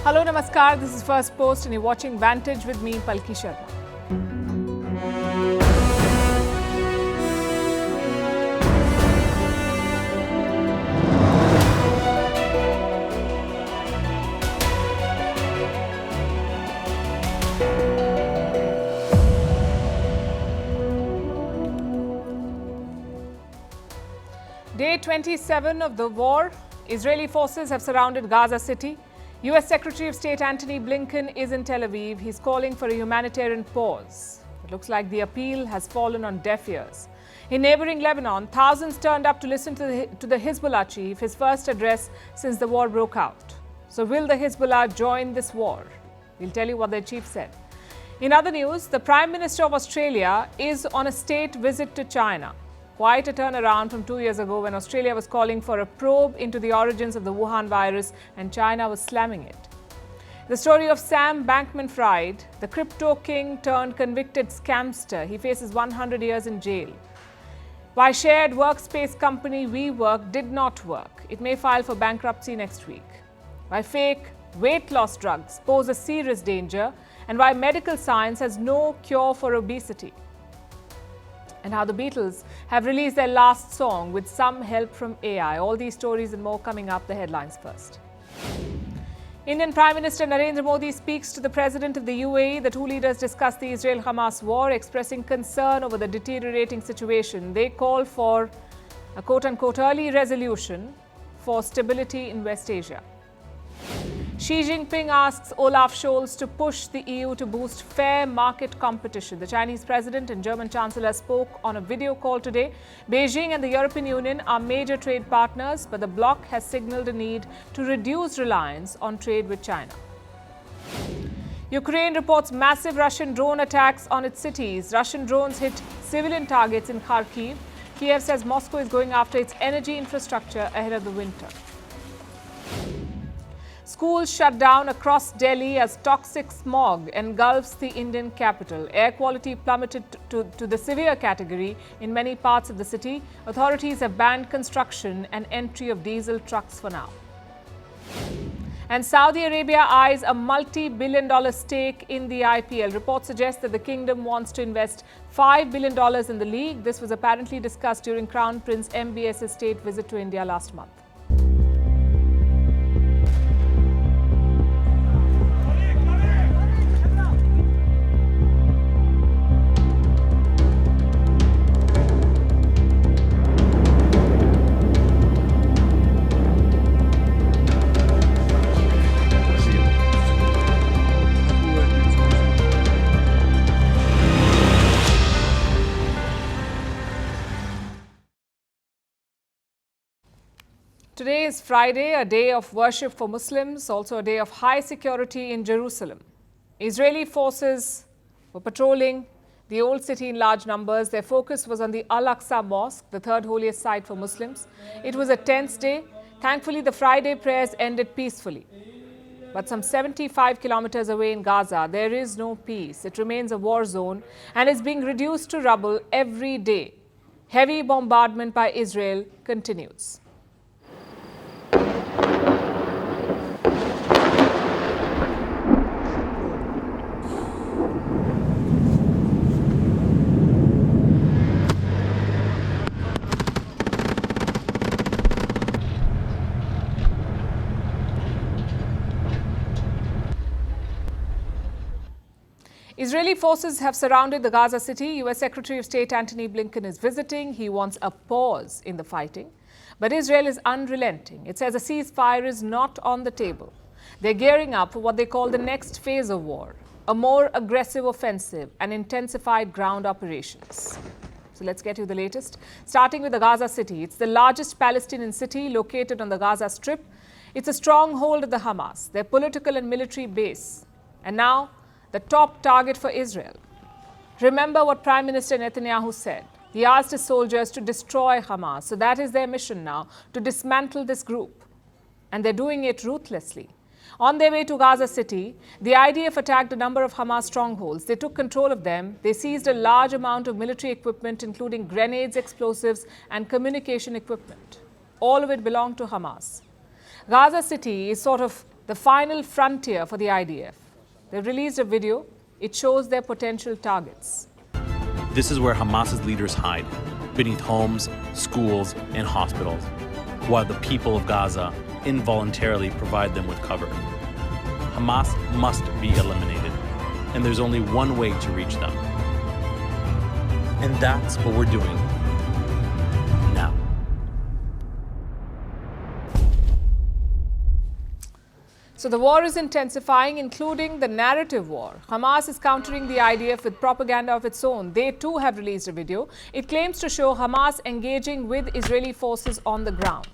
Hello, Namaskar. This is Firstpost and you're watching Vantage with me, Palki Sharma. Day 27 of the war, Israeli forces have surrounded Gaza City. U.S. Secretary of State Antony Blinken is in Tel Aviv. He's calling for a humanitarian pause. It looks like the appeal has fallen on deaf ears. In neighboring Lebanon, thousands turned up to listen to the Hezbollah chief, his first address since the war broke out. So will the Hezbollah join this war? We'll tell you what their chief said. In other news, the Prime Minister of Australia is on a state visit to China. Quite a turnaround from 2 years ago when Australia was calling for a probe into the origins of the Wuhan virus and China was slamming it. The story of Sam Bankman-Fried, the crypto king turned convicted scamster. He faces 100 years in jail. Why shared workspace company WeWork did not work. It may file for bankruptcy next week. Why fake weight loss drugs pose a serious danger and why medical science has no cure for obesity. And how the Beatles have released their last song with some help from AI. All these stories and more coming up. The headlines first. Indian Prime Minister Narendra Modi speaks to the President of the UAE. The two leaders discuss the Israel-Hamas war, expressing concern over the deteriorating situation. They call for a quote-unquote early resolution for stability in West Asia. Xi Jinping asks Olaf Scholz to push the EU to boost fair market competition. The Chinese president and German chancellor spoke on a video call today. Beijing and the European Union are major trade partners, but the bloc has signaled a need to reduce reliance on trade with China. Ukraine reports massive Russian drone attacks on its cities. Russian drones hit civilian targets in Kharkiv. Kiev says Moscow is going after its energy infrastructure ahead of the winter. Schools shut down across Delhi as toxic smog engulfs the Indian capital. Air quality plummeted to the severe category in many parts of the city. Authorities have banned construction and entry of diesel trucks for now. And Saudi Arabia eyes a multi-billion-dollar stake in the IPL. Reports suggest that the kingdom wants to invest $5 billion in the league. This was apparently discussed during Crown Prince MBS's state visit to India last month. Today is Friday, a day of worship for Muslims, also a day of high security in Jerusalem. Israeli forces were patrolling the old city in large numbers. Their focus was on the Al-Aqsa Mosque, the third holiest site for Muslims. It was a tense day. Thankfully, the Friday prayers ended peacefully. But some 75 kilometers away in Gaza, there is no peace. It remains a war zone and is being reduced to rubble every day. Heavy bombardment by Israel continues. Israeli forces have surrounded the Gaza city. U.S. Secretary of State Antony Blinken is visiting. He wants a pause in the fighting. But Israel is unrelenting. It says a ceasefire is not on the table. They're gearing up for what they call the next phase of war, a more aggressive offensive and intensified ground operations. So let's get you the latest. Starting with the Gaza city. It's the largest Palestinian city located on the Gaza Strip. It's a stronghold of the Hamas, their political and military base. And now, the top target for Israel. Remember what Prime Minister Netanyahu said. He asked his soldiers to destroy Hamas. So that is their mission now, to dismantle this group. And they're doing it ruthlessly. On their way to Gaza City, the IDF attacked a number of Hamas strongholds. They took control of them. They seized a large amount of military equipment, including grenades, explosives, and communication equipment. All of it belonged to Hamas. Gaza City is sort of the final frontier for the IDF. They've released a video. It shows their potential targets. This is where Hamas's leaders hide, beneath homes, schools, and hospitals, while the people of Gaza involuntarily provide them with cover. Hamas must be eliminated, and there's only one way to reach them. And that's what we're doing now. So the war is intensifying, including the narrative war. Hamas is countering the IDF with propaganda of its own. They too have released a video. It claims to show Hamas engaging with Israeli forces on the ground.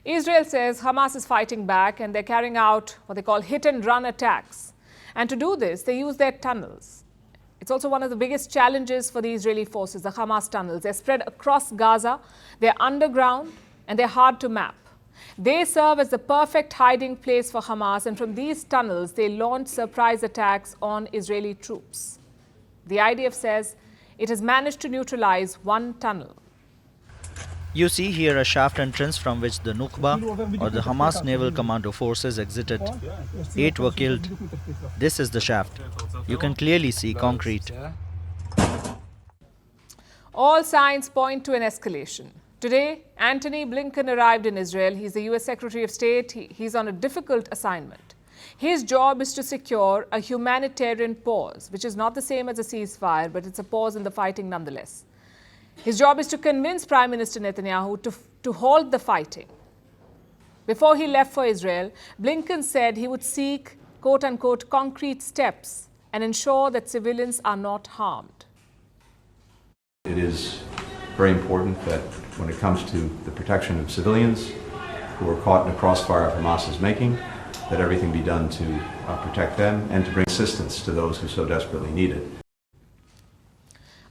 Israel says Hamas is fighting back and they're carrying out what they call hit-and-run attacks. And to do this, they use their tunnels. It's also one of the biggest challenges for the Israeli forces, the Hamas tunnels. They're spread across Gaza, they're underground, and they're hard to map. They serve as the perfect hiding place for Hamas, and from these tunnels, they launch surprise attacks on Israeli troops. The IDF says it has managed to neutralize one tunnel. You see here a shaft entrance from which the Nukba or the Hamas Naval Commando Forces exited. 8 were killed. This is the shaft. You can clearly see concrete. All signs point to an escalation. Today, Antony Blinken arrived in Israel. He's the US Secretary of State. He's on a difficult assignment. His job is to secure a humanitarian pause, which is not the same as a ceasefire, but it's a pause in the fighting nonetheless. His job is to convince Prime Minister Netanyahu to halt the fighting. Before he left for Israel, Blinken said he would seek, quote-unquote, concrete steps and ensure that civilians are not harmed. It is very important that when it comes to the protection of civilians who are caught in the crossfire of Hamas's making, that everything be done to protect them and to bring assistance to those who so desperately need it.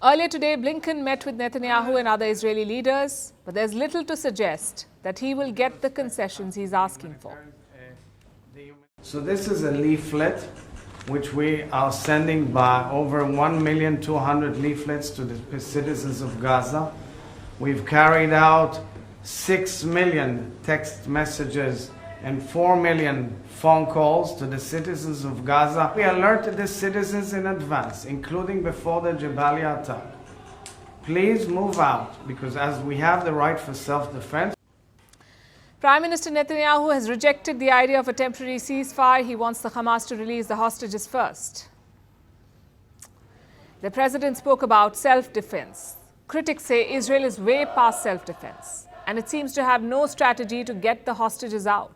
Earlier today, Blinken met with Netanyahu and other Israeli leaders, but there's little to suggest that he will get the concessions he's asking for. So this is a leaflet which we are sending by over 1,200,000 leaflets to the citizens of Gaza. We've carried out 6 million text messages and 4 million phone calls to the citizens of Gaza. We alerted the citizens in advance, including before the Jabalia attack. Please move out, because as we have the right for self-defense. Prime Minister Netanyahu has rejected the idea of a temporary ceasefire. He wants the Hamas to release the hostages first. The president spoke about self-defense. Critics say Israel is way past self-defense, and it seems to have no strategy to get the hostages out.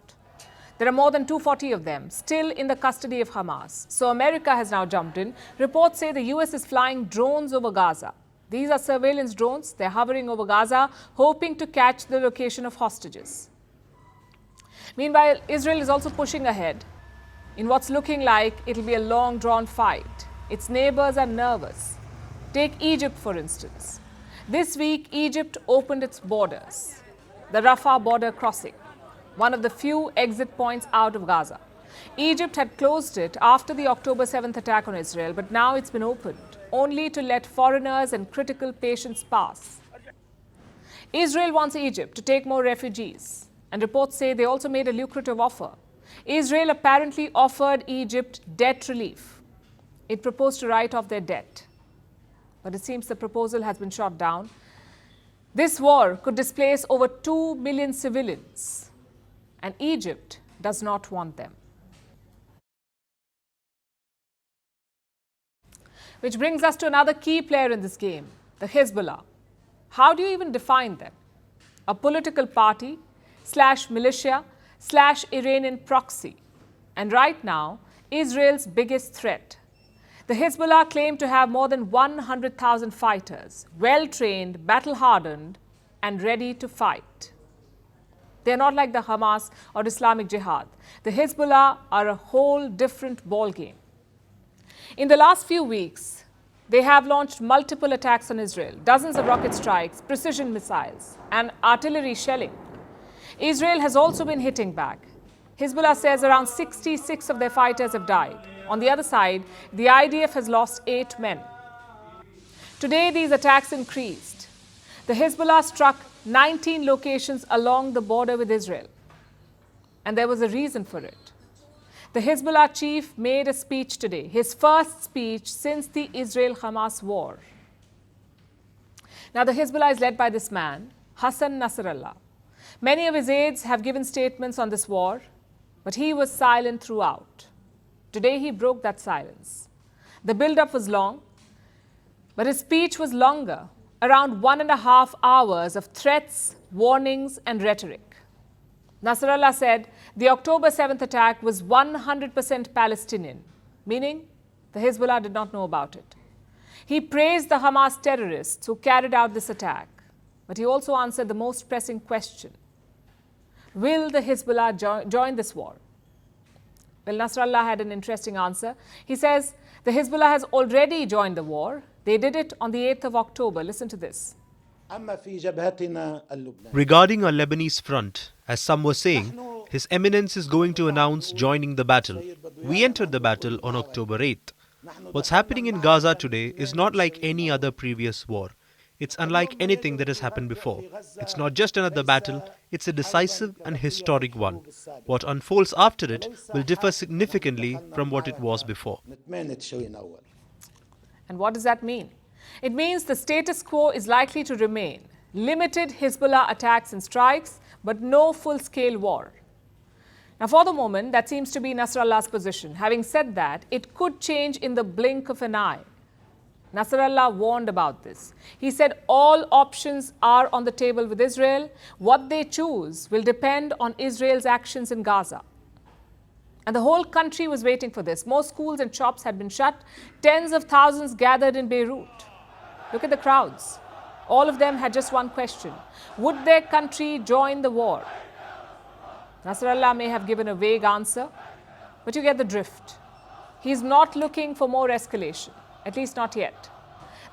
There are more than 240 of them still in the custody of Hamas. So America has now jumped in. Reports say the US is flying drones over Gaza. These are surveillance drones. They're hovering over Gaza, hoping to catch the location of hostages. Meanwhile, Israel is also pushing ahead in what's looking like it'll be a long drawn fight. Its neighbors are nervous. Take Egypt, for instance. This week, Egypt opened its borders, the Rafah border crossing, one of the few exit points out of Gaza. Egypt had closed it after the October 7th attack on Israel, but now it's been opened, only to let foreigners and critical patients pass. Israel wants Egypt to take more refugees, and reports say they also made a lucrative offer. Israel apparently offered Egypt debt relief. It proposed to write off their debt, but it seems the proposal has been shot down. This war could displace over 2 million civilians, and Egypt does not want them. Which brings us to another key player in this game, the Hezbollah. How do you even define them? A political party / militia / Iranian proxy. And right now, Israel's biggest threat. The Hezbollah claim to have more than 100,000 fighters, well-trained, battle-hardened, and ready to fight. They're not like the Hamas or Islamic Jihad. The Hezbollah are a whole different ballgame. In the last few weeks, they have launched multiple attacks on Israel, dozens of rocket strikes, precision missiles, and artillery shelling. Israel has also been hitting back. Hezbollah says around 66 of their fighters have died. On the other side, the IDF has lost 8 men. Today, these attacks increased. The Hezbollah struck 19 locations along the border with Israel. And there was a reason for it. The Hezbollah chief made a speech today, his first speech since the Israel-Hamas war. Now, the Hezbollah is led by this man, Hassan Nasrallah. Many of his aides have given statements on this war, but he was silent throughout. Today, he broke that silence. The build-up was long, but his speech was longer, around 1.5 hours of threats, warnings, and rhetoric. Nasrallah said the October 7th attack was 100% Palestinian, meaning the Hezbollah did not know about it. He praised the Hamas terrorists who carried out this attack, but he also answered the most pressing question. Will the Hezbollah join this war? Well, Nasrallah had an interesting answer. He says the Hezbollah has already joined the war. They did it on the 8th of October. Listen to this. Regarding our Lebanese front, as some were saying, His Eminence is going to announce joining the battle. We entered the battle on October 8th. What's happening in Gaza today is not like any other previous war. It's unlike anything that has happened before. It's not just another battle, it's a decisive and historic one. What unfolds after it will differ significantly from what it was before. And what does that mean? It means the status quo is likely to remain. Limited Hezbollah attacks and strikes, but no full-scale war. Now, for the moment, that seems to be Nasrallah's position. Having said that, it could change in the blink of an eye. Nasrallah warned about this. He said all options are on the table with Israel. What they choose will depend on Israel's actions in Gaza. And the whole country was waiting for this. Most schools and shops had been shut. Tens of thousands gathered in Beirut. Look at the crowds. All of them had just one question. Would their country join the war? Nasrallah may have given a vague answer, but you get the drift. He's not looking for more escalation, at least not yet.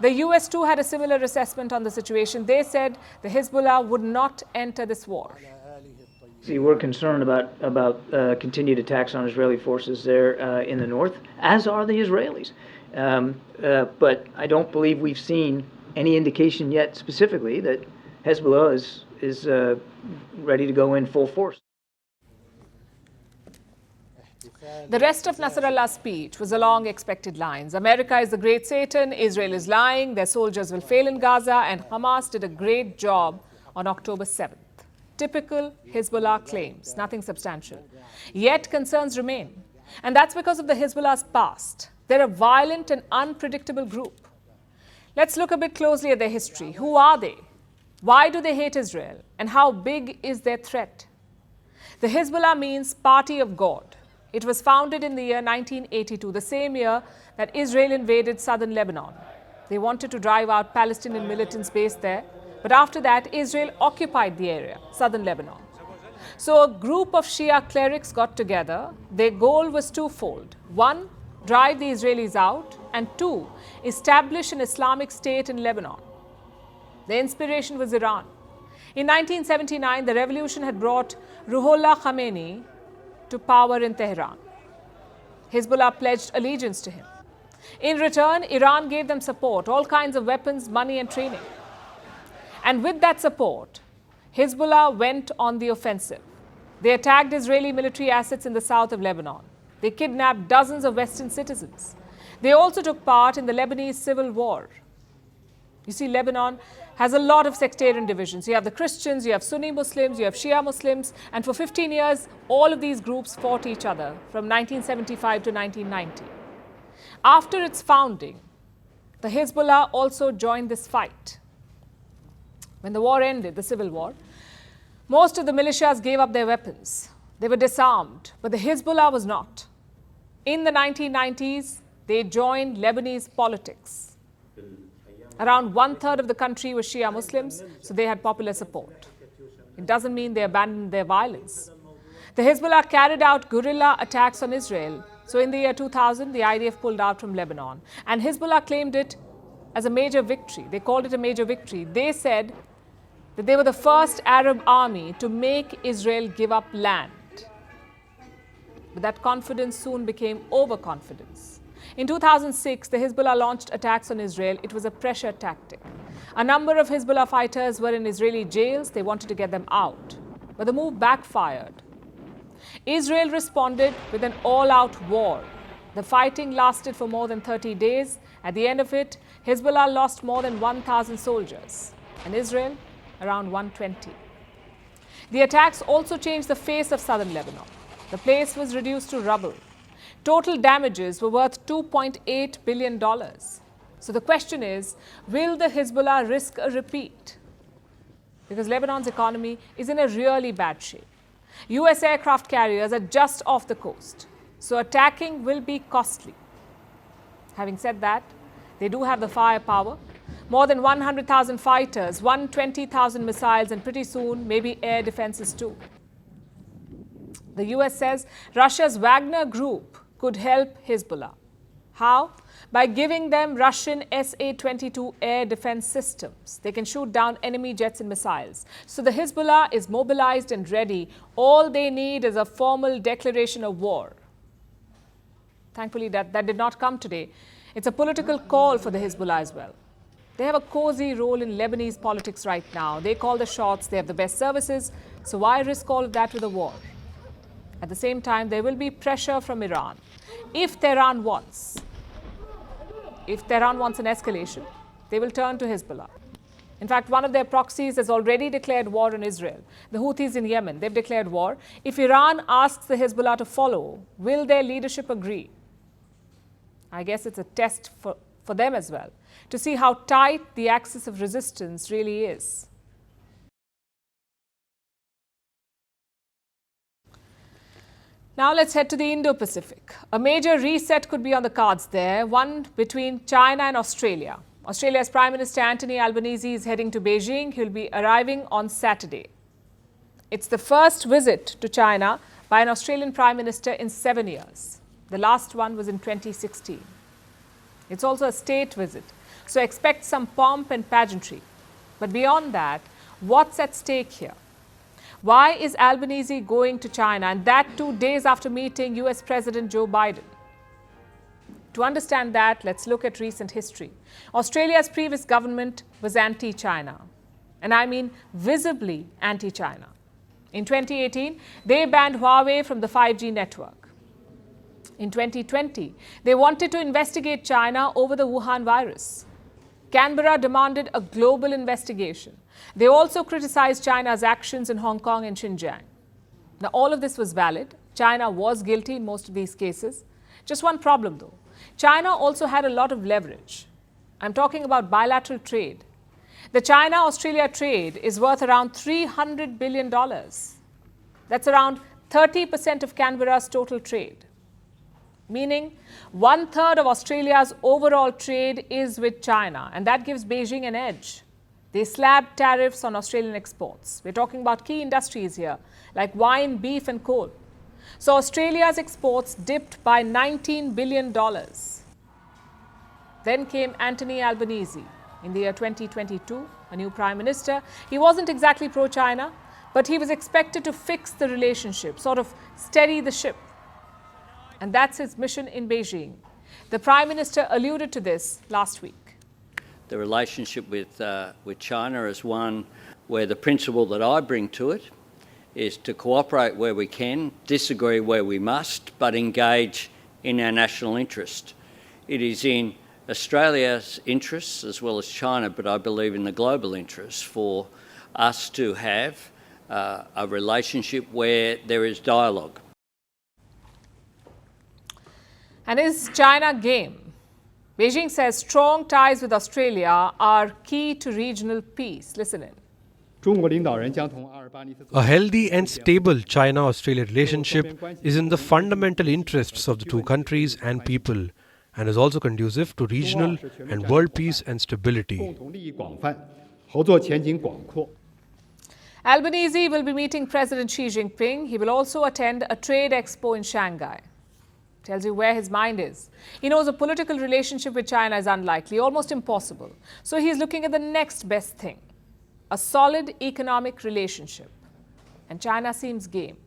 The US too had a similar assessment on the situation. They said the Hezbollah would not enter this war. See, we're concerned about continued attacks on Israeli forces there in the north, as are the Israelis. But I don't believe we've seen any indication yet specifically that Hezbollah is ready to go in full force. The rest of Nasrallah's speech was along expected lines. America is the great Satan, Israel is lying, their soldiers will fail in Gaza, and Hamas did a great job on October 7th. Typical Hezbollah claims, nothing substantial. Yet concerns remain. And that's because of the Hezbollah's past. They're a violent and unpredictable group. Let's look a bit closely at their history. Who are they? Why do they hate Israel? And how big is their threat? The Hezbollah means Party of God. It was founded in the year 1982, the same year that Israel invaded southern Lebanon. They wanted to drive out Palestinian militants based there. But after that, Israel occupied the area, southern Lebanon. So a group of Shia clerics got together. Their goal was twofold. One, drive the Israelis out. And two, establish an Islamic state in Lebanon. The inspiration was Iran. In 1979, the revolution had brought Ruhollah Khomeini to power in Tehran. Hezbollah pledged allegiance to him. In return, Iran gave them support, all kinds of weapons, money and training. And with that support, Hezbollah went on the offensive. They attacked Israeli military assets in the south of Lebanon. They kidnapped dozens of Western citizens. They also took part in the Lebanese civil war. You see, Lebanon has a lot of sectarian divisions. You have the Christians, you have Sunni Muslims, you have Shia Muslims, and for 15 years, all of these groups fought each other from 1975 to 1990. After its founding, the Hezbollah also joined this fight. When the war ended, the civil war, most of the militias gave up their weapons. They were disarmed, but the Hezbollah was not. In the 1990s, they joined Lebanese politics. Around 1/3 of the country was Shia Muslims, so they had popular support. It doesn't mean they abandoned their violence. The Hezbollah carried out guerrilla attacks on Israel. So in the year 2000, the IDF pulled out from Lebanon. And Hezbollah claimed it as a major victory. They called it a major victory. They said that they were the first Arab army to make Israel give up land. But that confidence soon became overconfidence. In 2006, the Hezbollah launched attacks on Israel. It was a pressure tactic. A number of Hezbollah fighters were in Israeli jails. They wanted to get them out. But the move backfired. Israel responded with an all-out war. The fighting lasted for more than 30 days. At the end of it, Hezbollah lost more than 1,000 soldiers, and Israel around 120. The attacks also changed the face of southern Lebanon. The place was reduced to rubble. Total damages were worth $2.8 billion. So the question is, will the Hezbollah risk a repeat? Because Lebanon's economy is in a really bad shape. US aircraft carriers are just off the coast. So attacking will be costly. Having said that, they do have the firepower. More than 100,000 fighters, 120,000 missiles, and pretty soon maybe air defenses too. The US says Russia's Wagner group could help Hezbollah. How? By giving them Russian Sa-22 air defense systems. They can shoot down enemy jets and missiles. So the Hezbollah is mobilized and ready. All they need is a formal declaration of war. Thankfully, that did not come today. It's a political call for the Hezbollah as well. They have a cozy role in Lebanese politics right now. They call the shots, they have the best services. So why risk all of that with a war? At the same time, there will be pressure from Iran. If Tehran wants an escalation, they will turn to Hezbollah. In fact, one of their proxies has already declared war on Israel. The Houthis in Yemen, they've declared war. If Iran asks the Hezbollah to follow, will their leadership agree? I guess it's a test for them as well, to see how tight the axis of resistance really is. Now let's head to the Indo-Pacific. A major reset could be on the cards there, one between China and Australia. Australia's Prime Minister Anthony Albanese is heading to Beijing. He'll be arriving on Saturday. It's the first visit to China by an Australian Prime Minister in 7 years. The last one was in 2016. It's also a state visit, so expect some pomp and pageantry. But beyond that, what's at stake here? Why is Albanese going to China, and that 2 days after meeting US President Joe Biden? To understand that, let's look at recent history. Australia's previous government was anti-China, and I mean visibly anti-China. In 2018, they banned Huawei from the 5G network. In 2020, they wanted to investigate China over the Wuhan virus. Canberra demanded a global investigation. They also criticized China's actions in Hong Kong and Xinjiang. Now, all of this was valid. China was guilty in most of these cases. Just one problem, though. China also had a lot of leverage. I'm talking about bilateral trade. The China-Australia trade is worth around $300 billion. That's around 30% of Canberra's total trade. Meaning 1/3 of Australia's overall trade is with China, and that gives Beijing an edge. They slabbed tariffs on Australian exports. We're talking about key industries here, like wine, beef, and coal. So Australia's exports dipped by $19 billion. Then came Anthony Albanese in the year 2022, a new prime minister. He wasn't exactly pro-China, but he was expected to fix the relationship, sort of steady the ship. And that's his mission in Beijing. The Prime Minister alluded to this last week. The relationship with China is one where the principle that I bring to it is to cooperate where we can, disagree where we must, but engage in our national interest. It is in Australia's interests as well as China, but I believe in the global interest for us to have a relationship where there is dialogue. And is China game? Beijing says strong ties with Australia are key to regional peace. Listen in. A healthy and stable China-Australia relationship is in the fundamental interests of the two countries and people, and is also conducive to regional and world peace and stability. Albanese will be meeting President Xi Jinping. He will also attend a trade expo in Shanghai. Tells you where his mind is. He knows a political relationship with China is unlikely, almost impossible. So he's looking at the next best thing, a solid economic relationship. And China seems game.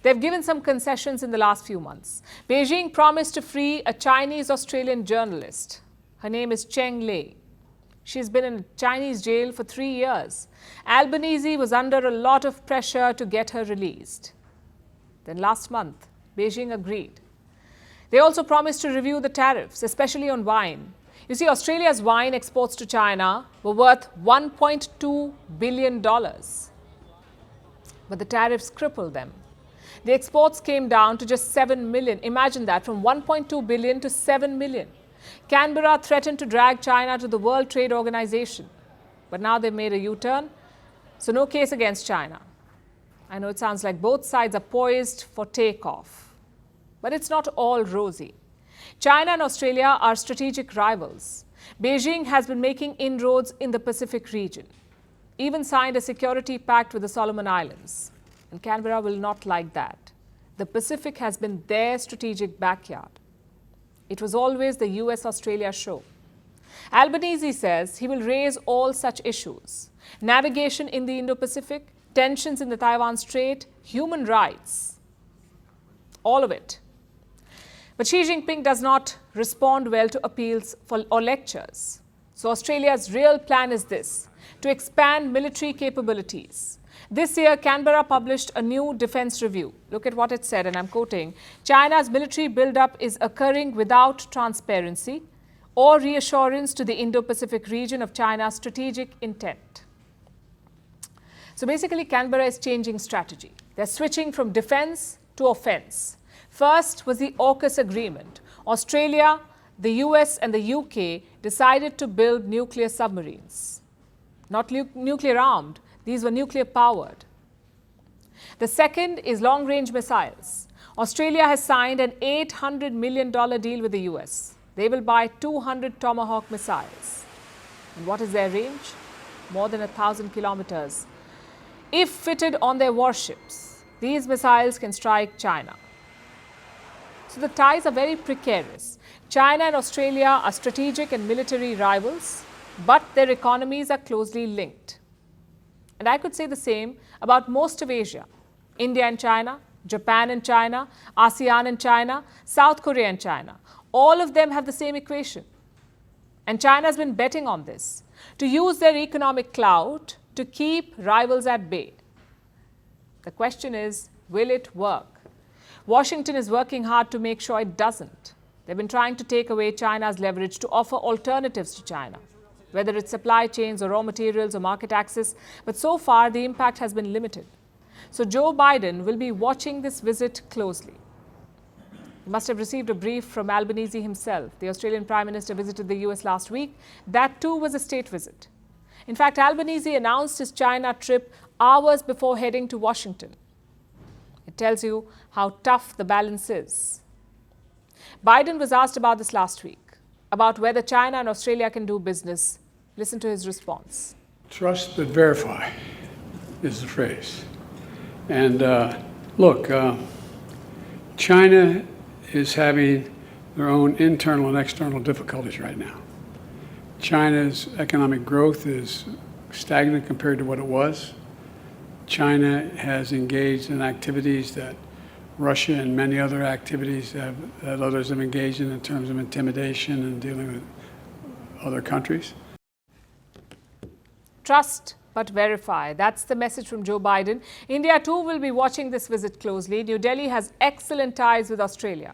They've given some concessions in the last few months. Beijing promised to free a Chinese-Australian journalist. Her name is Cheng Lei. She's been in a Chinese jail for 3 years. Albanese was under a lot of pressure to get her released. Then last month, Beijing agreed. They also promised to review the tariffs, especially on wine. You see, Australia's wine exports to China were worth $1.2 billion. But the tariffs crippled them. The exports came down to just 7 million. Imagine that, from 1.2 billion to 7 million. Canberra threatened to drag China to the World Trade Organization. But now they've made a U-turn, so no case against China. I know it sounds like both sides are poised for takeoff. But it's not all rosy. China and Australia are strategic rivals. Beijing has been making inroads in the Pacific region, even signed a security pact with the Solomon Islands. And Canberra will not like that. The Pacific has been their strategic backyard. It was always the US-Australia show. Albanese says he will raise all such issues: navigation in the Indo-Pacific, tensions in the Taiwan Strait, human rights, all of it. But Xi Jinping does not respond well to appeals or lectures. So Australia's real plan is this: to expand military capabilities. This year, Canberra published a new defense review. Look at what it said, and I'm quoting: China's military buildup is occurring without transparency or reassurance to the Indo-Pacific region of China's strategic intent. So basically, Canberra is changing strategy. They're switching from defense to offense. First was the AUKUS agreement. Australia, the US and the UK decided to build nuclear submarines. Not nuclear armed, these were nuclear powered. The second is long-range missiles. Australia has signed an $800 million deal with the US. They will buy 200 Tomahawk missiles. And what is their range? More than 1,000 kilometers. If fitted on their warships, these missiles can strike China. So the ties are very precarious. China and Australia are strategic and military rivals, but their economies are closely linked. And I could say the same about most of Asia: India and China, Japan and China, ASEAN and China, South Korea and China. All of them have the same equation. And China has been betting on this, to use their economic clout to keep rivals at bay. The question is, will it work? Washington is working hard to make sure it doesn't. They've been trying to take away China's leverage to offer alternatives to China, whether it's supply chains or raw materials or market access. But so far, the impact has been limited. So Joe Biden will be watching this visit closely. He must have received a brief from Albanese himself. The Australian Prime Minister visited the US last week. That too was a state visit. In fact, Albanese announced his China trip hours before heading to Washington. It tells you how tough the balance is. Biden was asked about this last week, about whether China and Australia can do business. Listen to his response. Trust but verify is the phrase. And look, China is having their own internal and external difficulties right now. China's economic growth is stagnant compared to what it was. China has engaged in activities that Russia and many other activities that others have engaged in terms of intimidation and dealing with other countries. Trust but verify. That's the message from Joe Biden. India too will be watching this visit closely. New Delhi has excellent ties with Australia.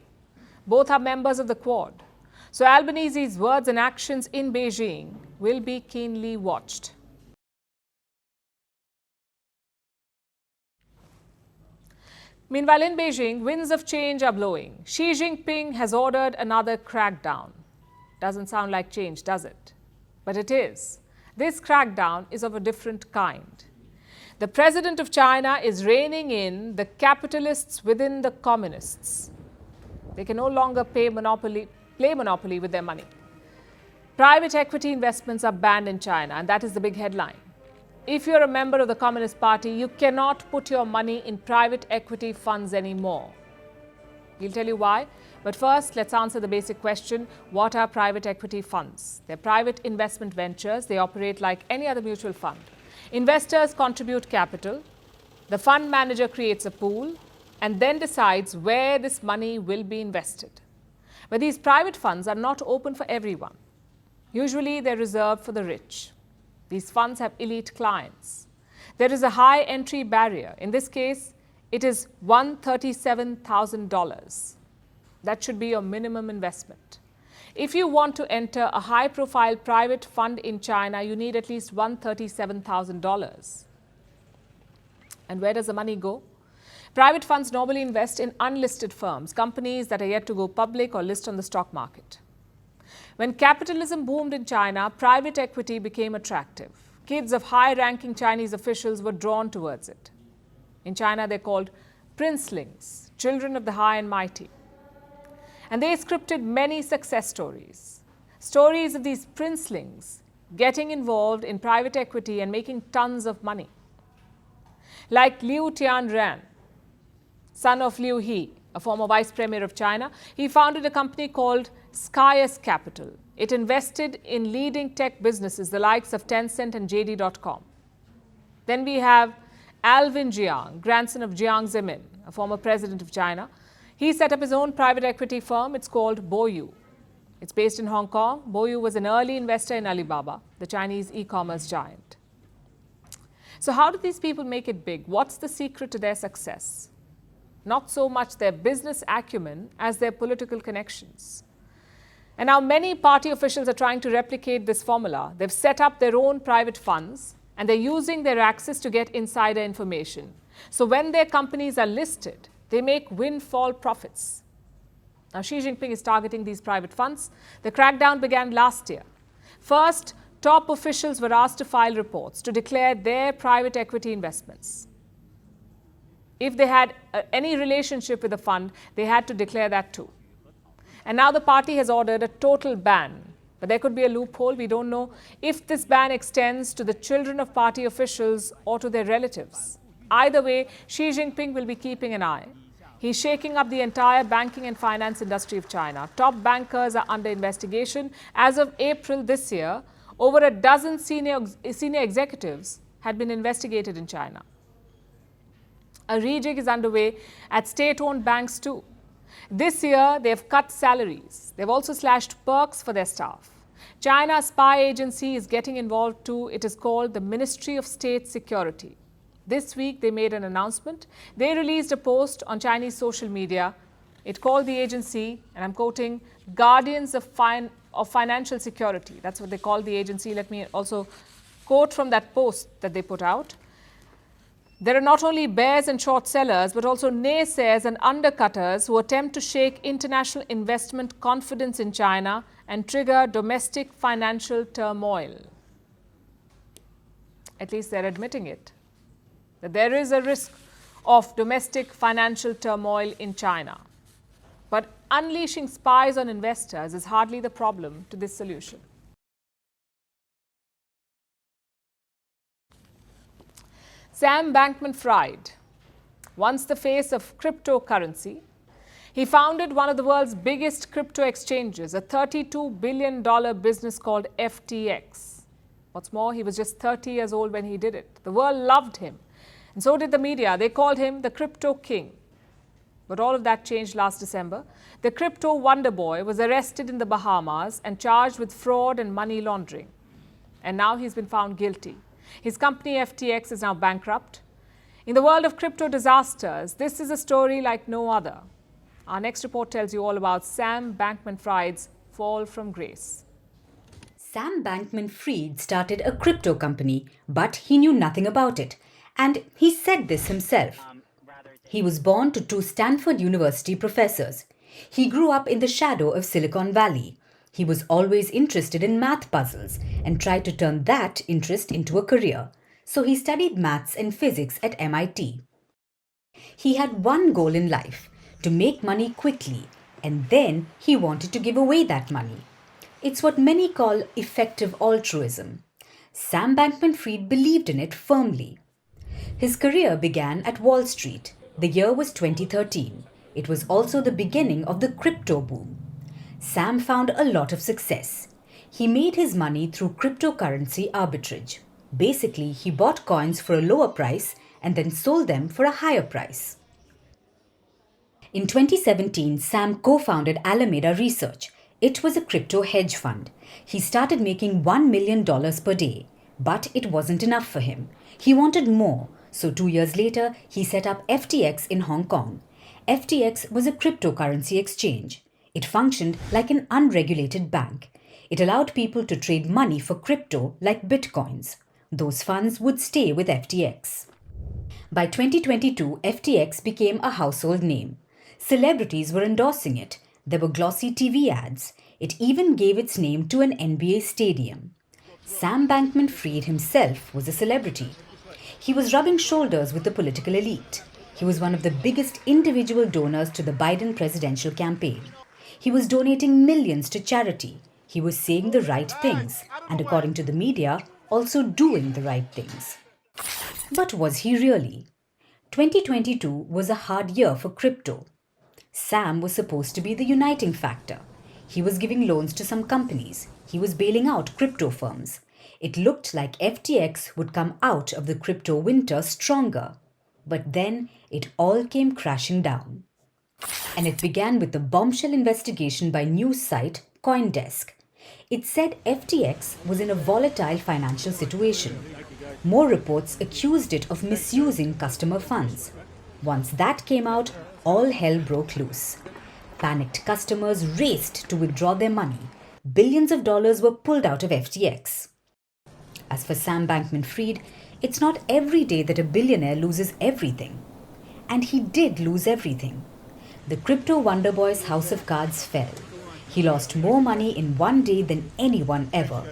Both are members of the Quad. So Albanese's words and actions in Beijing will be keenly watched. Meanwhile, in Beijing, winds of change are blowing. Xi Jinping has ordered another crackdown. Doesn't sound like change, does it? But it is. This crackdown is of a different kind. The president of China is reining in the capitalists within the communists. They can no longer play monopoly with their money. Private equity investments are banned in China, and that is the big headline. If you're a member of the Communist Party, you cannot put your money in private equity funds anymore. We'll tell you why, But first, let's answer the basic question, what are private equity funds? They're private investment ventures. They operate like any other mutual fund. Investors contribute capital. The fund manager creates a pool and then decides where this money will be invested. But these private funds are not open for everyone. Usually, they're reserved for the rich. These funds have elite clients. There is a high entry barrier. In this case, it is $137,000. That should be your minimum investment. If you want to enter a high-profile private fund in China, you need at least $137,000. And where does the money go? Private funds normally invest in unlisted firms, companies that are yet to go public or list on the stock market. When capitalism boomed in China, private equity became attractive. Kids of high-ranking Chinese officials were drawn towards it. In China, they're called princelings, children of the high and mighty. And they scripted many success stories. Stories of these princelings getting involved in private equity and making tons of money. Like Liu Tianran, son of Liu He, a former vice premier of China, he founded a company called Skyus Capital. It invested in leading tech businesses, the likes of Tencent and JD.com. Then we have Alvin Jiang, grandson of Jiang Zemin, a former president of China. He set up his own private equity firm. It's called Boyu. It's based in Hong Kong. Boyu was an early investor in Alibaba, the Chinese e-commerce giant. So how do these people make it big? What's the secret to their success? Not so much their business acumen as their political connections. And now many party officials are trying to replicate this formula. They've set up their own private funds and they're using their access to get insider information. So when their companies are listed, they make windfall profits. Now, Xi Jinping is targeting these private funds. The crackdown began last year. First, top officials were asked to file reports to declare their private equity investments. If they had any relationship with the fund, they had to declare that too. And now the party has ordered a total ban. But there could be a loophole. We don't know if this ban extends to the children of party officials or to their relatives. Either way, Xi Jinping will be keeping an eye. He's shaking up the entire banking and finance industry of China. Top bankers are under investigation. As of April this year, over a dozen senior executives had been investigated in China. A rejig is underway at state-owned banks too. This year, they have cut salaries. They've also slashed perks for their staff. China's spy agency is getting involved too. It is called the Ministry of State Security. This week, they made an announcement. They released a post on Chinese social media. It called the agency, and I'm quoting, Guardians of Financial Security. That's what they call the agency. Let me also quote from that post that they put out. There are not only bears and short sellers, but also naysayers and undercutters who attempt to shake international investment confidence in China and trigger domestic financial turmoil. At least they're admitting it, that there is a risk of domestic financial turmoil in China. But unleashing spies on investors is hardly the problem to this solution. Sam Bankman-Fried, once the face of cryptocurrency, he founded one of the world's biggest crypto exchanges, a $32 billion business called FTX. What's more, he was just 30 years old when he did it. The world loved him, and so did the media. They called him the crypto king. But all of that changed last December. The crypto wonder boy was arrested in the Bahamas and charged with fraud and money laundering. And now he's been found guilty. His company FTX is now bankrupt. In the world of crypto disasters, this is a story like no other. Our next report tells you all about Sam Bankman-Fried's fall from grace. Sam Bankman-Fried started a crypto company, but he knew nothing about it. And he said this himself. He was born to two Stanford University professors. He grew up in the shadow of Silicon Valley. He was always interested in math puzzles and tried to turn that interest into a career. So he studied maths and physics at MIT. He had one goal in life, to make money quickly, and then he wanted to give away that money. It's what many call effective altruism. Sam Bankman-Fried believed in it firmly. His career began at Wall Street. The year was 2013. it was also the beginning of the crypto boom. Sam found a lot of success. He made his money through cryptocurrency arbitrage. Basically, he bought coins for a lower price and then sold them for a higher price. In 2017, Sam co-founded Alameda Research. It was a crypto hedge fund. He started making $1 million per day, but it wasn't enough for him. He wanted more, so 2 years later, he set up FTX in Hong Kong. FTX was a cryptocurrency exchange. It functioned like an unregulated bank. It allowed people to trade money for crypto like bitcoins. Those funds would stay with FTX. By 2022, FTX became a household name. Celebrities were endorsing it. There were glossy TV ads. It even gave its name to an NBA stadium. Sam Bankman-Fried himself was a celebrity. He was rubbing shoulders with the political elite. He was one of the biggest individual donors to the Biden presidential campaign. He was donating millions to charity. He was saying the right things, and according to the media, also doing the right things. But was he really? 2022 was a hard year for crypto. Sam was supposed to be the uniting factor. He was giving loans to some companies. He was bailing out crypto firms. It looked like FTX would come out of the crypto winter stronger. But then it all came crashing down. And it began with the bombshell investigation by news site CoinDesk. It said FTX was in a volatile financial situation. More reports accused it of misusing customer funds. Once that came out, all hell broke loose. Panicked customers raced to withdraw their money. Billions of dollars were pulled out of FTX. As for Sam Bankman-Fried, it's not every day that a billionaire loses everything. And he did lose everything. The crypto wonder boy's house of cards fell. He lost more money in one day than anyone ever.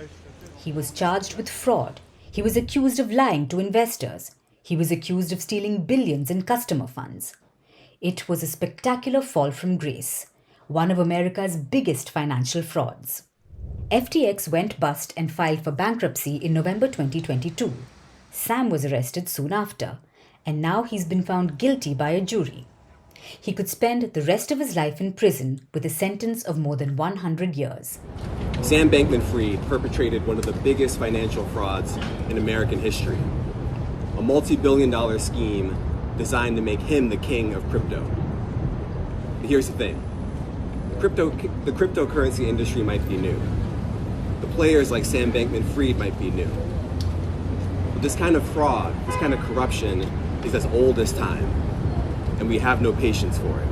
He was charged with fraud. He was accused of lying to investors. He was accused of stealing billions in customer funds. It was a spectacular fall from grace, one of America's biggest financial frauds. FTX went bust and filed for bankruptcy in November 2022. Sam was arrested soon after, and now he's been found guilty by a jury. He could spend the rest of his life in prison with a sentence of more than 100 years. Sam Bankman-Fried perpetrated one of the biggest financial frauds in American history, a multi-billion-dollar scheme designed to make him the king of crypto. But here's the thing. The cryptocurrency industry might be new. The players like Sam Bankman-Fried might be new. But this kind of fraud, this kind of corruption is as old as time, and we have no patience for it.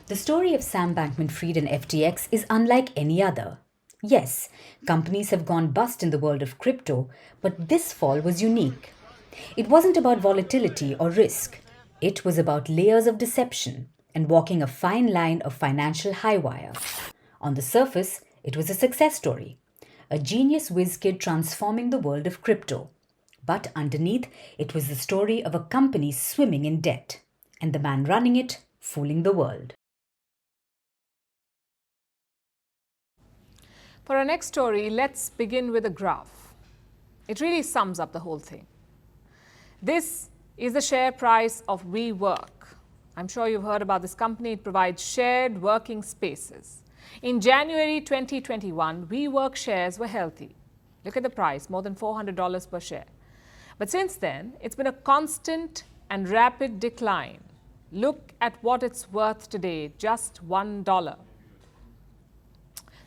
The story of Sam Bankman-Fried and FTX is unlike any other. Yes, companies have gone bust in the world of crypto, but this fall was unique. It wasn't about volatility or risk. It was about layers of deception and walking a fine line of financial high wire. On the surface, it was a success story. A genius whiz kid transforming the world of crypto. But underneath, it was the story of a company swimming in debt, and the man running it fooling the world. For our next story, let's begin with a graph. It really sums up the whole thing. This is the share price of WeWork. I'm sure you've heard about this company. It provides shared working spaces. In January 2021, WeWork shares were healthy. Look at the price, more than $400 per share. But since then, it's been a constant and rapid decline. Look at what it's worth today, just $1.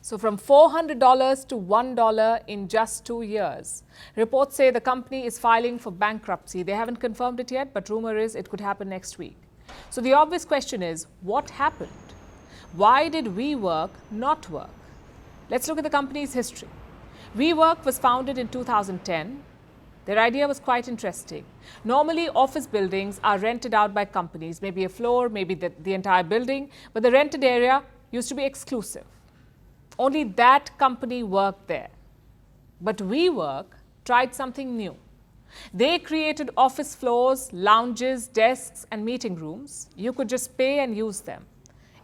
So from $400 to $1 in just 2 years. Reports say the company is filing for bankruptcy. They haven't confirmed it yet, but rumor is it could happen next week. So the obvious question is, what happened? Why did WeWork not work? Let's look at the company's history. WeWork was founded in 2010. Their idea was quite interesting. Normally, office buildings are rented out by companies, maybe a floor, maybe the entire building, but the rented area used to be exclusive. Only that company worked there. But WeWork tried something new. They created office floors, lounges, desks, and meeting rooms. You could just pay and use them.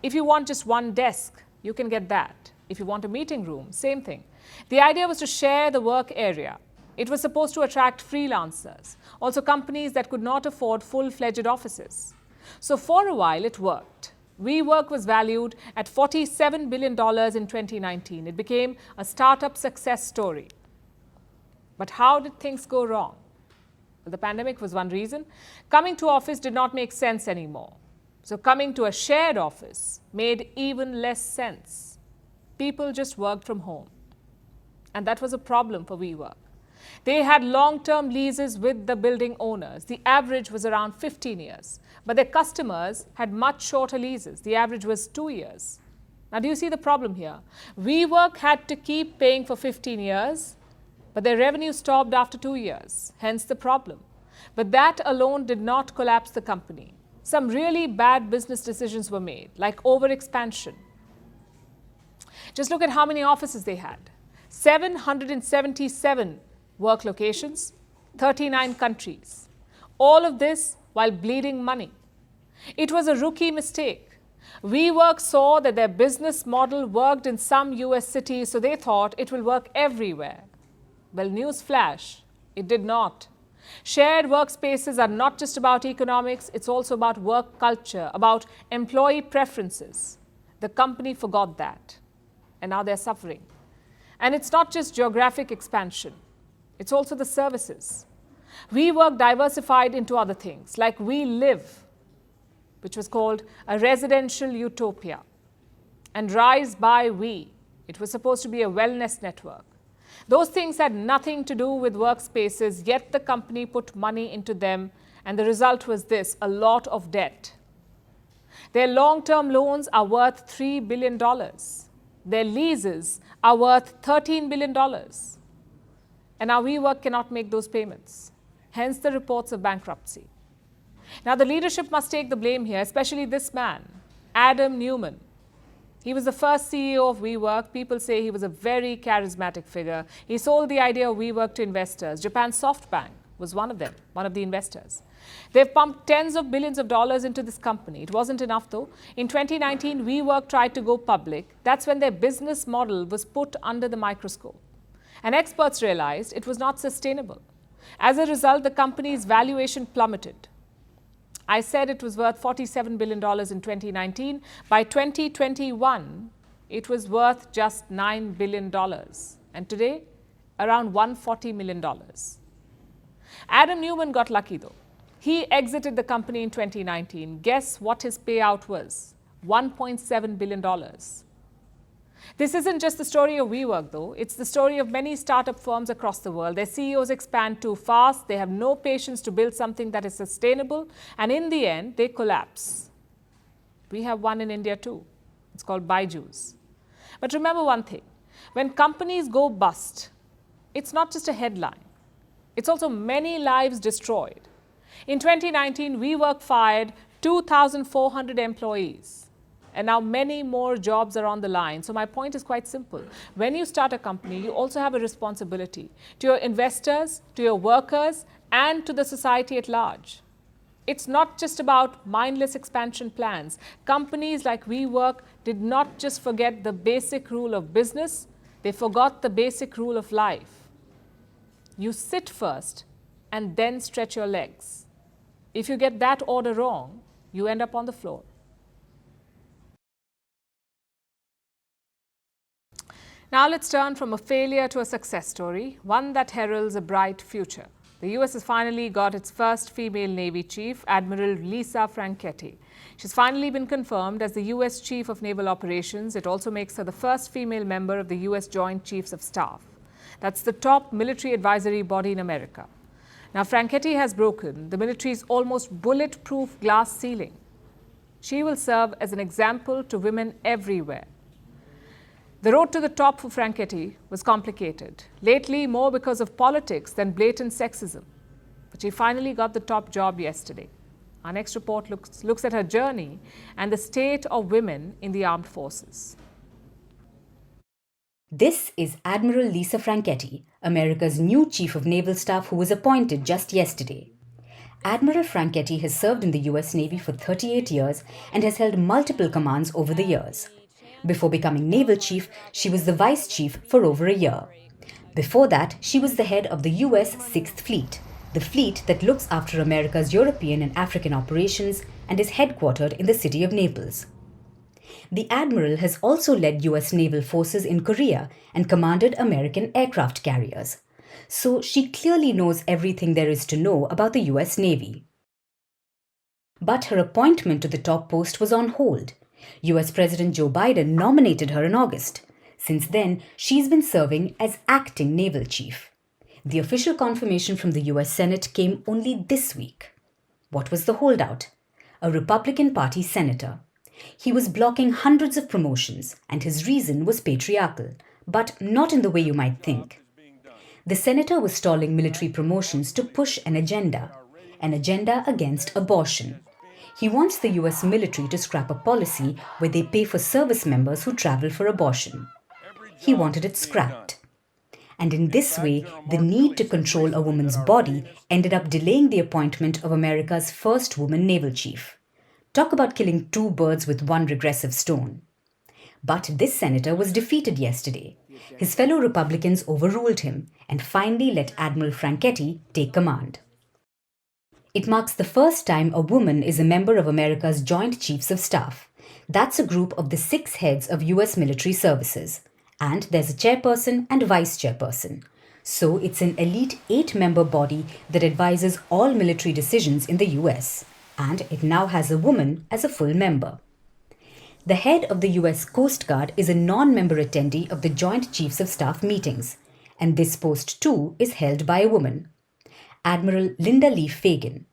If you want just one desk, you can get that. If you want a meeting room, same thing. The idea was to share the work area. It was supposed to attract freelancers, also companies that could not afford full-fledged offices. So for a while, it worked. WeWork was valued at $47 billion in 2019. It became a startup success story. But how did things go wrong? Well, the pandemic was one reason. Coming to office did not make sense anymore. So coming to a shared office made even less sense. People just worked from home. And that was a problem for WeWork. They had long-term leases with the building owners. The average was around 15 years. But their customers had much shorter leases. The average was 2 years. Now, do you see the problem here? WeWork had to keep paying for 15 years, but their revenue stopped after 2 years. Hence the problem. But that alone did not collapse the company. Some really bad business decisions were made, like overexpansion. Just look at how many offices they had. 777 work locations, 39 countries. All of this while bleeding money. It was a rookie mistake. WeWork saw that their business model worked in some US cities, so they thought it will work everywhere. Well, newsflash, it did not. Shared workspaces are not just about economics, it's also about work culture, about employee preferences. The company forgot that, and now they're suffering. And it's not just geographic expansion, it's also the services. WeWork diversified into other things, like We Live, which was called a residential utopia, and Rise by We. It was supposed to be a wellness network. Those things had nothing to do with workspaces, yet the company put money into them, and the result was this: a lot of debt. Their long-term loans are worth $3 billion. Their leases are worth $13 billion. And now WeWork cannot make those payments. Hence the reports of bankruptcy. Now the leadership must take the blame here, especially this man, Adam Neumann. He was the first CEO of WeWork. People say he was a very charismatic figure. He sold the idea of WeWork to investors. Japan's SoftBank was one of them, one of the investors. They've pumped tens of billions of dollars into this company. It wasn't enough though. In 2019, WeWork tried to go public. That's when their business model was put under the microscope. And experts realized it was not sustainable. As a result, the company's valuation plummeted. I said it was worth $47 billion in 2019. By 2021, it was worth just $9 billion. And today, around $140 million. Adam Neumann got lucky though. He exited the company in 2019. Guess what his payout was? $1.7 billion. This isn't just the story of WeWork though. It's the story of many startup firms across the world. Their CEOs expand too fast. They have no patience to build something that is sustainable. And in the end, they collapse. We have one in India too. It's called Byju's. But remember one thing. When companies go bust, it's not just a headline. It's also many lives destroyed. In 2019, WeWork fired 2,400 employees. And now many more jobs are on the line. So my point is quite simple. When you start a company, you also have a responsibility to your investors, to your workers, and to the society at large. It's not just about mindless expansion plans. Companies like WeWork did not just forget the basic rule of business, they forgot the basic rule of life. You sit first and then stretch your legs. If you get that order wrong, you end up on the floor. Now let's turn from a failure to a success story, one that heralds a bright future. The US has finally got its first female Navy chief, Admiral Lisa Franchetti. She's finally been confirmed as the US Chief of Naval Operations. It also makes her the first female member of the US Joint Chiefs of Staff. That's the top military advisory body in America. Now, Franchetti has broken the military's almost bulletproof glass ceiling. She will serve as an example to women everywhere. The road to the top for Franchetti was complicated, lately more because of politics than blatant sexism. But she finally got the top job yesterday. Our next report looks at her journey and the state of women in the armed forces. This is Admiral Lisa Franchetti, America's new Chief of Naval Staff, who was appointed just yesterday. Admiral Franchetti has served in the US Navy for 38 years and has held multiple commands over the years. Before becoming Naval Chief, she was the Vice Chief for over a year. Before that, she was the head of the US 6th Fleet. the fleet that looks after America's European and African operations and is headquartered in the city of Naples. The admiral has also led US naval forces in Korea and commanded American aircraft carriers. So she clearly knows everything there is to know about the US Navy. But her appointment to the top post was on hold. US President Joe Biden nominated her in August. Since then, she's been serving as acting naval chief. The official confirmation from the US Senate came only this week. What was the holdout? A Republican Party senator. He was blocking hundreds of promotions, and his reason was patriarchal, but not in the way you might think. The senator was stalling military promotions to push an agenda against abortion. He wants the US military to scrap a policy where they pay for service members who travel for abortion. He wanted it scrapped. And in this way, the need to control a woman's body ended up delaying the appointment of America's first woman naval chief. Talk about killing two birds with one regressive stone. But this senator was defeated yesterday. His fellow Republicans overruled him and finally let Admiral Franchetti take command. It marks the first time a woman is a member of America's Joint Chiefs of Staff. That's a group of the 6 heads of US military services. And there's a chairperson and vice chairperson. So it's an elite 8-member body that advises all military decisions in the US. And it now has a woman as a full member. The head of the US Coast Guard is a non-member attendee of the Joint Chiefs of Staff meetings. And this post too is held by a woman. Admiral Linda Lee Fagan.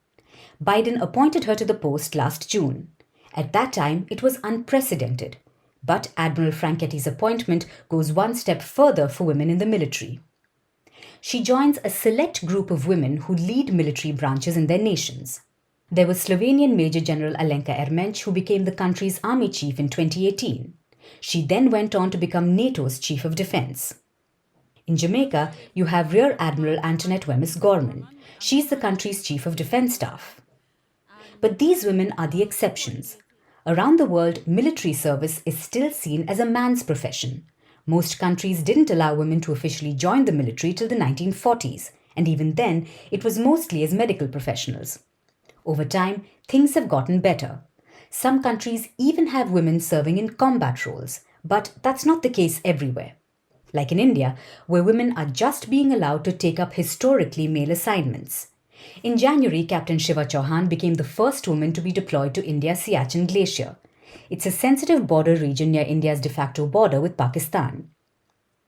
Biden appointed her to the post last June. At that time, it was unprecedented. But Admiral Franchetti's appointment goes one step further for women in the military. She joins a select group of women who lead military branches in their nations. There was Slovenian Major General Alenka Ermench, who became the country's army chief in 2018. She then went on to become NATO's chief of defense. In Jamaica, you have Rear Admiral Antoinette Wemyss Gorman. She's the country's chief of defense staff. But these women are the exceptions. Around the world, military service is still seen as a man's profession. Most countries didn't allow women to officially join the military till the 1940s, and even then, it was mostly as medical professionals. Over time, things have gotten better. Some countries even have women serving in combat roles, but that's not the case everywhere. Like in India, where women are just being allowed to take up historically male assignments. In January, Captain Shiva Chauhan became the first woman to be deployed to India's Siachen Glacier. It's a sensitive border region near India's de facto border with Pakistan.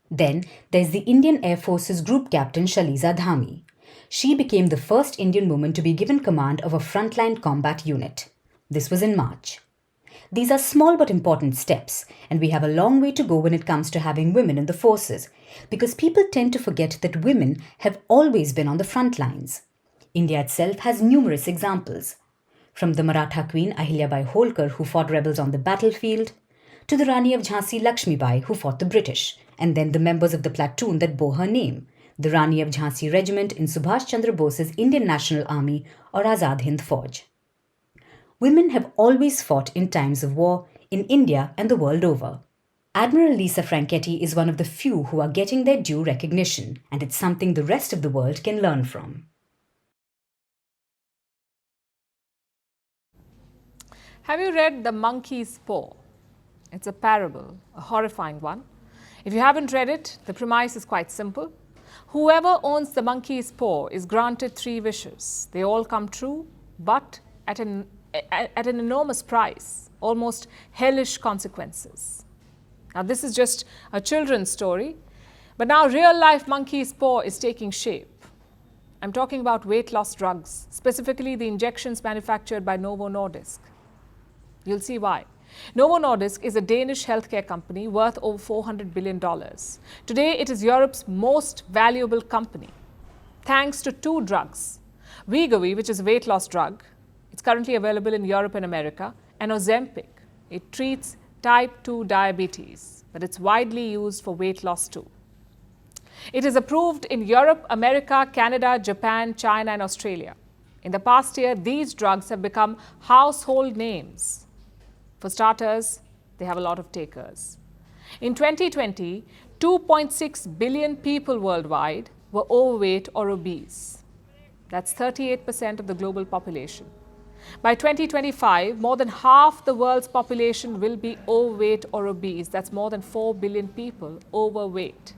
Then, there's the Indian Air Force's Group Captain Shaliza Dhami. She became the first Indian woman to be given command of a frontline combat unit. This was in March. These are small but important steps, and we have a long way to go when it comes to having women in the forces, because people tend to forget that women have always been on the front lines. India itself has numerous examples, from the Maratha queen Ahilyabai Holkar, who fought rebels on the battlefield, to the Rani of Jhansi Lakshmibai, who fought the British, and then the members of the platoon that bore her name, the Rani of Jhansi Regiment in Subhash Chandra Bose's Indian National Army or Azad Hind Fauj. Women have always fought in times of war in India and the world over. Admiral Lisa Franchetti is one of the few who are getting their due recognition, and it's something the rest of the world can learn from. Have you read The Monkey's Paw? It's a parable, a horrifying one. If you haven't read it, the premise is quite simple. Whoever owns the monkey's paw is granted 3 wishes. They all come true, but at an enormous price, almost hellish consequences. Now, this is just a children's story, but now real-life monkey's paw is taking shape. I'm talking about weight loss drugs, specifically the injections manufactured by Novo Nordisk. You'll see why. Novo Nordisk is a Danish healthcare company worth over $400 billion. Today, it is Europe's most valuable company, thanks to 2 drugs. Wegovy, which is a weight loss drug, it's currently available in Europe and America, and Ozempic. It treats type 2 diabetes, but it's widely used for weight loss too. It is approved in Europe, America, Canada, Japan, China, and Australia. In the past year, these drugs have become household names. For starters, they have a lot of takers. In 2020, 2.6 billion people worldwide were overweight or obese. That's 38% of the global population. By 2025, more than half the world's population will be overweight or obese. That's more than 4 billion people overweight.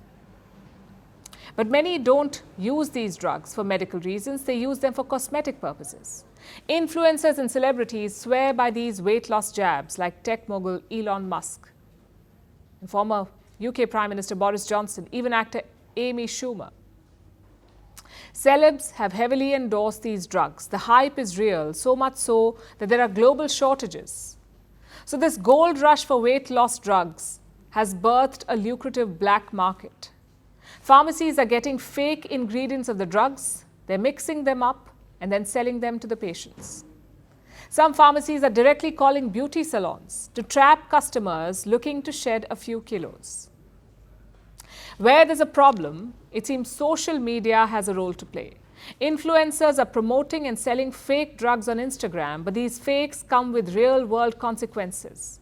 But many don't use these drugs for medical reasons. They use them for cosmetic purposes. Influencers and celebrities swear by these weight loss jabs, like tech mogul Elon Musk, and former UK Prime Minister Boris Johnson, even actor Amy Schumer. Celebs have heavily endorsed these drugs. The hype is real, so much so that there are global shortages. So this gold rush for weight loss drugs has birthed a lucrative black market. Pharmacies are getting fake ingredients of the drugs, they're mixing them up and then selling them to the patients. Some pharmacies are directly calling beauty salons to trap customers looking to shed a few kilos. Where there's a problem, it seems social media has a role to play. Influencers are promoting and selling fake drugs on Instagram, but these fakes come with real-world consequences.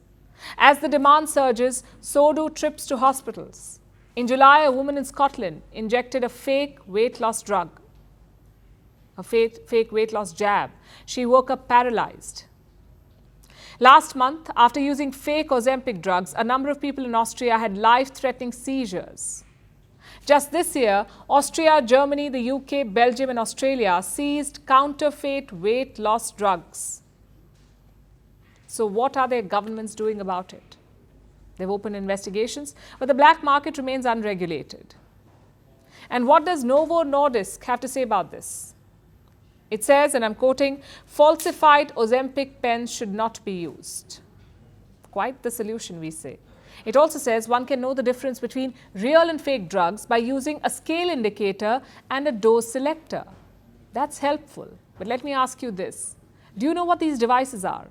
As the demand surges, so do trips to hospitals. In July, a woman in Scotland injected a fake weight loss drug, a fake weight loss jab. She woke up paralyzed. Last month, after using fake Ozempic drugs, a number of people in Austria had life-threatening seizures. Just this year, Austria, Germany, the UK, Belgium and Australia seized counterfeit weight loss drugs. So what are their governments doing about it? They've opened investigations, but the black market remains unregulated. And what does Novo Nordisk have to say about this? It says, and I'm quoting, falsified Ozempic pens should not be used. Quite the solution, we say. It also says one can know the difference between real and fake drugs by using a scale indicator and a dose selector. That's helpful. But let me ask you this. Do you know what these devices are?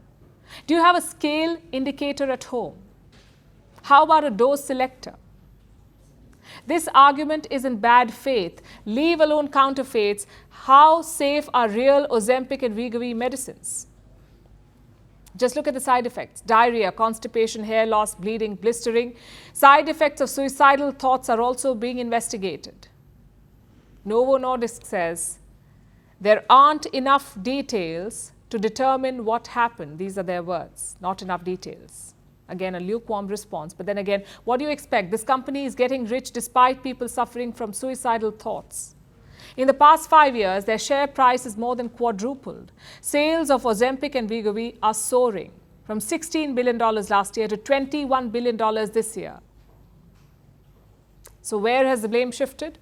Do you have a scale indicator at home? How about a dose selector? This argument is in bad faith. Leave alone counterfeits. How safe are real Ozempic and Wegovy medicines? Just look at the side effects. Diarrhea, constipation, hair loss, bleeding, blistering. Side effects of suicidal thoughts are also being investigated. Novo Nordisk says there aren't enough details to determine what happened. These are their words, not enough details. Again, a lukewarm response. But then again, what do you expect? This company is getting rich despite people suffering from suicidal thoughts. In the past 5 years, their share price has more than quadrupled. Sales of Ozempic and Wegovy are soaring from $16 billion last year to $21 billion this year. So where has the blame shifted?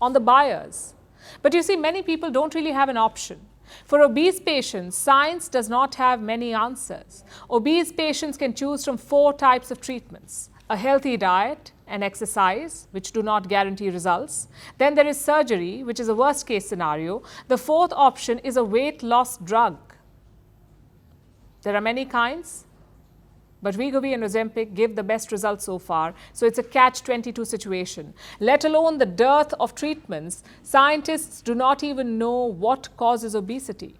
On the buyers. But you see, many people don't really have an option. For obese patients, science does not have many answers. Obese patients can choose from 4 types of treatments: a healthy diet and exercise, which do not guarantee results. Then there is surgery, which is a worst case scenario. The 4th option is a weight loss drug. There are many kinds, but Wegovy and Ozempic give the best results so far. So it's a catch-22 situation. Let alone the dearth of treatments, scientists do not even know what causes obesity.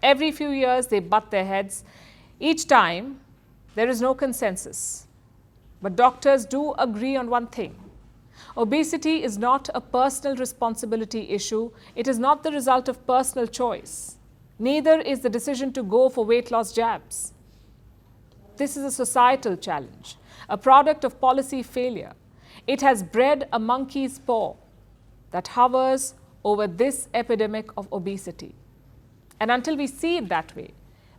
Every few years, they butt their heads. Each time, there is no consensus. But doctors do agree on one thing. Obesity is not a personal responsibility issue. It is not the result of personal choice. Neither is the decision to go for weight loss jabs. This is a societal challenge, a product of policy failure. It has bred a monkey's paw that hovers over this epidemic of obesity. And until we see it that way,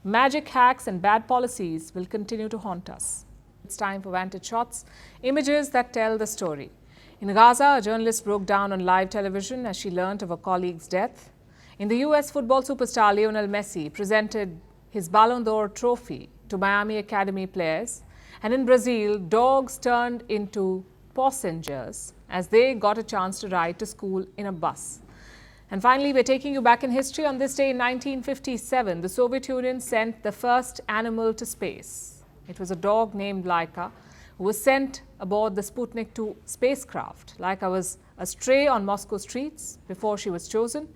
magic hacks and bad policies will continue to haunt us. It's time for Vantage Shots, images that tell the story. In Gaza, a journalist broke down on live television as she learnt of a colleague's death. In the US, football superstar Lionel Messi presented his Ballon d'Or trophy to Miami Academy players. And in Brazil, dogs turned into passengers as they got a chance to ride to school in a bus. And finally, we're taking you back in history. On this day in 1957, the Soviet Union sent the first animal to space. It was a dog named Laika, who was sent aboard the Sputnik 2 spacecraft. Laika was a stray on Moscow streets before she was chosen.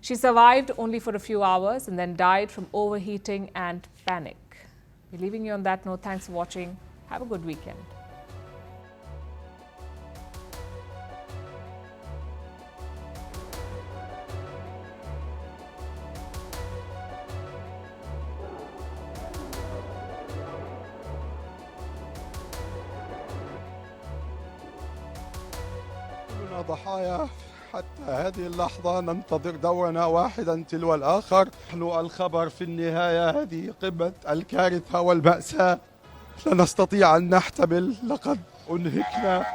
She survived only for a few hours and then died from overheating and panic. We're leaving you on that note. Thanks for watching. Have a good weekend. كلنا ضحايا حتى هذه اللحظة، ننتظر دورنا واحدا تلو الآخر. نحن الخبر في النهاية هذه قمة الكارثة والمأساة، لا نستطيع أن نحتمل. لقد أنهكنا